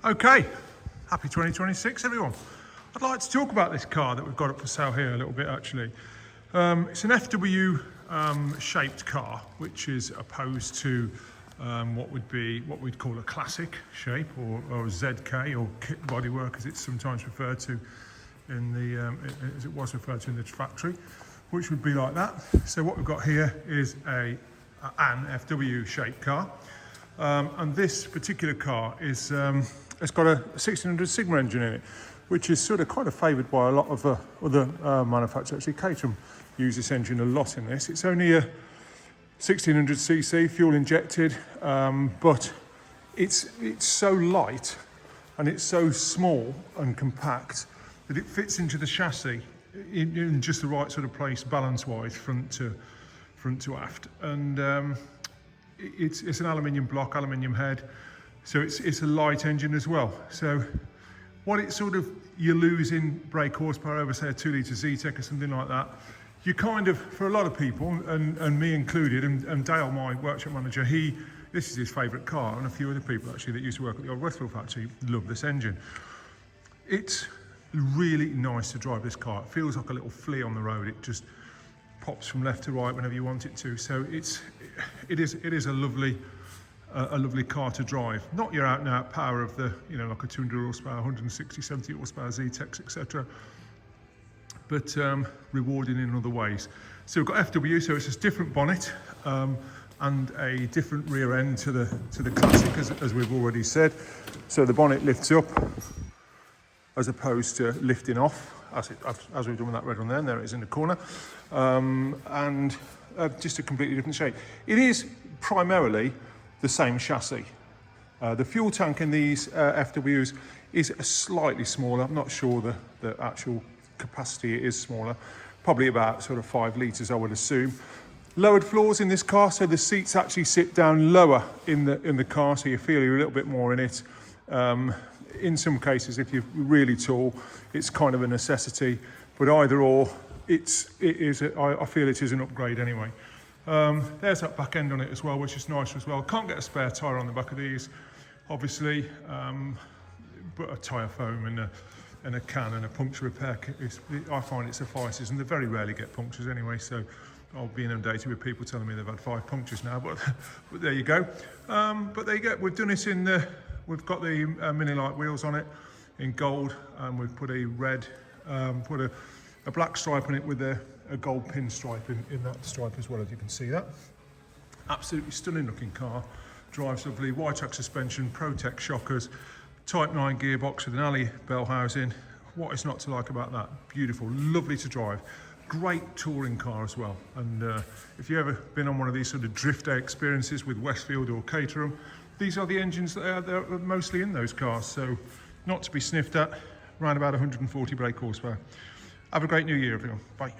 Okay, happy 2026 everyone. I'd like to talk about this car that we've got up for sale here a little bit actually. It's an FW shaped car, which is opposed to what we'd call a classic shape or ZK or kit bodywork as it's sometimes referred to in the as it was referred to in the factory, which would be like that. So what we've got here is an FW shaped car, and this particular car is it's got a 1600 Sigma engine in it, which is sort of kind of favoured by a lot of other manufacturers. Actually, Caterham use this engine a lot in this. It's only a 1600cc fuel injected, but it's so light and it's so small and compact that it fits into the chassis in just the right sort of place, balance-wise, front to aft. And it's an aluminium block, aluminium head, so it's a light engine as well. So what it sort of, you lose in brake horsepower over, say, a 2-litre Z-Tech or something like that, you kind of, for a lot of people, and me included, and Dale, my workshop manager, this is his favourite car, and a few other people actually that used to work at the old Westfield factory love this engine. It's really nice to drive this car. It feels like a little flea on the road. It just pops from left to right whenever you want it to. So it is a lovely car to drive. Not your out and out power of the, like a 200 horsepower, 160, 70 horsepower Z-Techs, etc. But rewarding in other ways. So we've got FW, so it's a different bonnet and a different rear end to the classic, as we've already said. So the bonnet lifts up as opposed to lifting off, as we've done with that red one there, and there it is in the corner, and just a completely different shape. It is primarily the same chassis. The fuel tank in these FWs is slightly smaller. I'm not sure the actual capacity is smaller, probably about sort of 5 litres, I would assume. Lowered floors in this car, so the seats actually sit down lower in the car, so you feel you're a little bit more in it. In some cases, if you're really tall, it's kind of a necessity, but either or, I feel it is an upgrade anyway. There's that back end on it as well, which is nice as well. Can't get a spare tyre on the back of these, obviously, but a tyre foam and a can and a puncture repair kit, I find it suffices, and they very rarely get punctures anyway, so I'll be inundated with people telling me they've had 5 punctures now, but there you go. But there you go, we've done it we've got the mini light wheels on it in gold, and we've put a red, put a black stripe on it with a gold pin stripe in that stripe as well, as you can see that. Absolutely stunning looking car, drives lovely, wide-track suspension, Protec shockers, Type 9 gearbox with an alley bell housing. What is not to like about that? Beautiful, lovely to drive. Great touring car as well. And if you've ever been on one of these sort of drift day experiences with Westfield or Caterham, these are the engines that are mostly in those cars. So not to be sniffed at, around about 140 brake horsepower. Have a great new year, everyone. Bye.